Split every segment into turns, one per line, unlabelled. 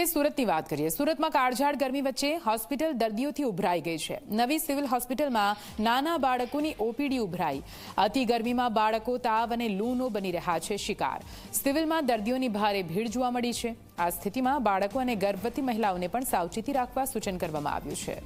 સુરતની વાત કરીએ। સુરતમાં કાળઝાળ ગરમી વચ્ચે હોસ્પિટલ દર્દીઓથી ઉભરાઈ ગઈ છે। નવી સિવિલ હોસ્પિટલમાં નાના બાળકોની ઓપીડી ઉભરાઈ। અતિ ગરમીમાં બાળકો તાવ અને લૂનો બની રહ્યા છે શિકાર। સિવિલમાં દર્દીઓની ભારે ભીડ જોવા મળી છે। આ સ્થિતિમાં બાળકો અને ગર્ભવતી મહિલાઓને પણ સાવચેતી રાખવા સૂચન કરવામાં આવ્યું છે।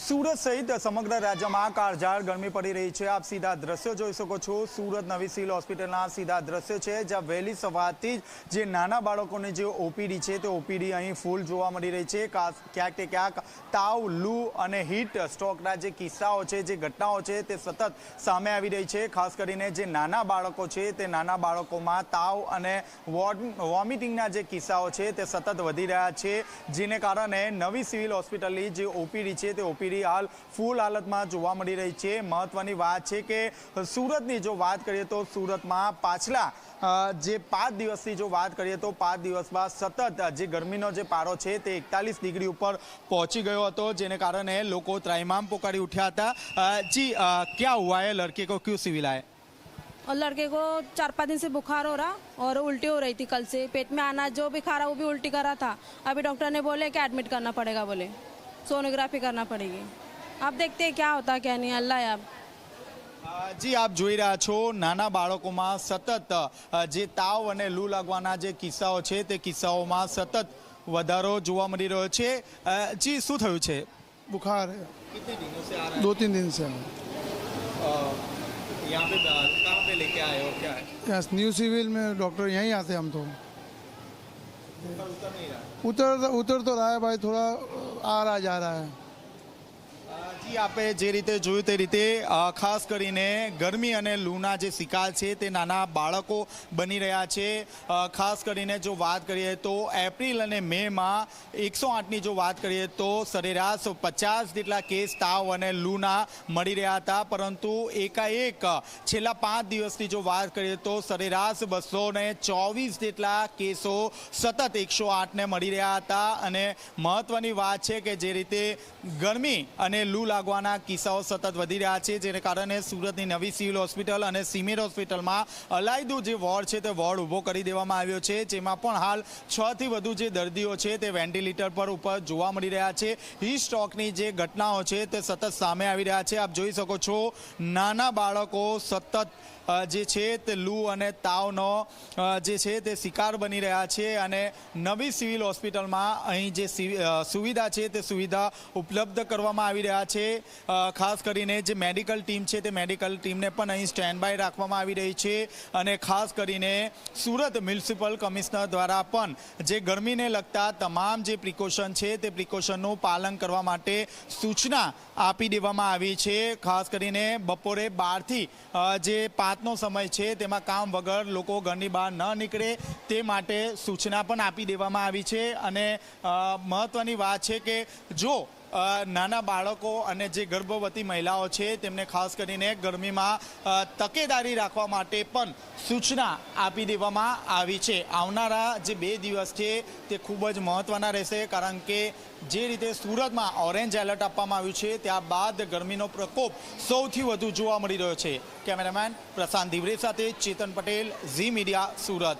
सूरत सहित समग्र राज्य में काळझाळ गर्मी पड़ी रही है। आप सीधा दृश्य जोई सको छो। सूरत नवी सिविल होस्पिटल सीधा दृश्य है, जहाँ वहेली सवारथी ज नाना बाळकोनी जे ओपीडी है तो ओपीडी अहीं फूल जोवा मळी रही है। क्यांक ने क्यांक ताव, लू और हीट स्ट्रोकना जे किस्साओ है, जे घटनाओं है ते सतत सामे आवी रही है। खास करीने जे नाना बाळको है ते नाना बाळकोमां ताव अने वोमिटिंगना जे किस्साओ है ते सतत वधी रह्या छे, जेने कारणे नवी सिविल होस्पिटलनी जे ओपीडी है ते ओपीडी हाल फूल हालत में जोवा मळी रही है। महत्वनी बात है कि सूरतनी जो बात करिए तो सूरत में पाछला जे 5 दिवसनी जो बात करिए तो 5 दिवस में सतत जे गर्मीनो जे पारो है ते 41 डिग्री ऊपर पहुंची गयो हतो, जेने कारणे लोको त्राहिमाम पोकारी उठ्या हता। जी क्या हुआ है? लड़के को क्यों सिविल आए?
और लड़के को 4-5 दिन से बुखार हो रहा और उल्टी हो रही थी। कल से पेट में आना जो भी खा रहा वो भी उल्टी कर रहा था। अभी डॉक्टर ने बोले कि एडमिट करना पड़ेगा, बोले सोनोग्राफी करना पड़ेगी। आप देखते हैं क्या होता क्या नहीं, अल्लाह है। आप
जी आप જોઈ રહ્યા છો નાના બાળકોમાં સતત જે તાવ અને લૂ લાગવાના જે કિસ્સાઓ છે તે કિસ્સાઓમાં સતત વધારો જોવા મળી રહ્યો છે। જી શું થયું છે?
बुखार है।
कितने दिनों से आ रहा है?
2-3 दिन से
यहाँ पे कहाँ पे लेके आए हो? क्या है?
यहाँ न्यू सिविल में डॉक्टर यहीं आते हैं हम तो।
उतर नहीं रहा?
उतर तो रहा है भाई, थोड़ा आ रहा जा रहा है।
जी आपे जे रीते जोयुं ते रीते खास करीने गरमी अने लूना जे शिकार छे ते नाना बाळको बनी रह्या छे। खास करीने जो बात करिए तो एप्रिल अने मे में 108 नी जो बात करिए तो सरेराश 50 जेटला केस ताव अने लूना मळी रह्या हता, परंतु एकाएक छेल्ला 5 दिवसनी जो बात करिए तो सरेराश 224 जेटला केसो सतत 108 ने मळी रह्या हता। अने महत्वनी वात छे के जे रीते गरमी अने लू लागवाना किस्साओ सतत वधी रह्या छे, जेने कारणे सूरतनी नवी सिविल होस्पिटल अने सिमिर होस्पिટલમાં અલાયદું જે વોર્ડ છે તે વોર્ડ ઊભો કરી દેવામાં આવ્યો છે, જેમાં પણ હાલ 6 થી વધુ જે દર્દીઓ છે તે વેન્ટિલેટર પર ઉપર જોવા મળી રહ્યા છે। હીટ સ્ટ્રોકની જે ઘટનાઓ છે તે સતત સામે આવી રહ્યા છે। આપ જોઈ શકો છો નાના બાળકો સતત જે છે તે લૂ અને તાવનો જે છે તે શિકાર બની રહ્યા છે। અને નવી સિવિલ હોસ્પિટલમાં અહીં જે સુવિધા છે તે સુવિધા ઉપલબ્ધ કરવામાં આવી રહ્યા છે। ખાસ કરીને જે મેડિકલ ટીમ છે તે મેડિકલ ટીમને પણ અહીં સ્ટેન્ડ બાય રાખવામાં આવી રહી છે। અને ખાસ કરીને સુરત મ્યુનિસિપલ કમિશનર દ્વારા પણ જે ગરમીને લગતા તમામ જે પ્રિકોશન છે તે પ્રિકોશનનું પાલન કરવા માટે સૂચના આપી દેવામાં આવી છે। ખાસ કરીને બપોરે 12 થી જે 5નો સમય છે તેમાં કામ વગર લોકો ઘરની બહાર ન નીકળે તે માટે સૂચના પણ આપી દેવામાં આવી છે। અને મહત્વની વાત છે કે જો નાના બાળકો અને જે ગર્ભવતી મહિલાઓ છે તેમને ખાસ કરીને ગરમીમાં તકેદારી રાખવા માટે પણ સૂચના આપી દેવામાં આવી છે। આવનારા જે 2 દિવસ છે તે ખૂબ જ મહત્વના રહેશે, કારણ કે જે રીતે સુરતમાં ઓરેન્જ એલર્ટ આપવામાં આવ્યું છે ત્યારબાદ ગરમીનો પ્રકોપ સૌથી વધુ જોવા મળી રહ્યો છે। કેમેરામેન પ્રશાંત દિવરે સાથે ચેતન પટેલ, ઝી મીડિયા, સુરત।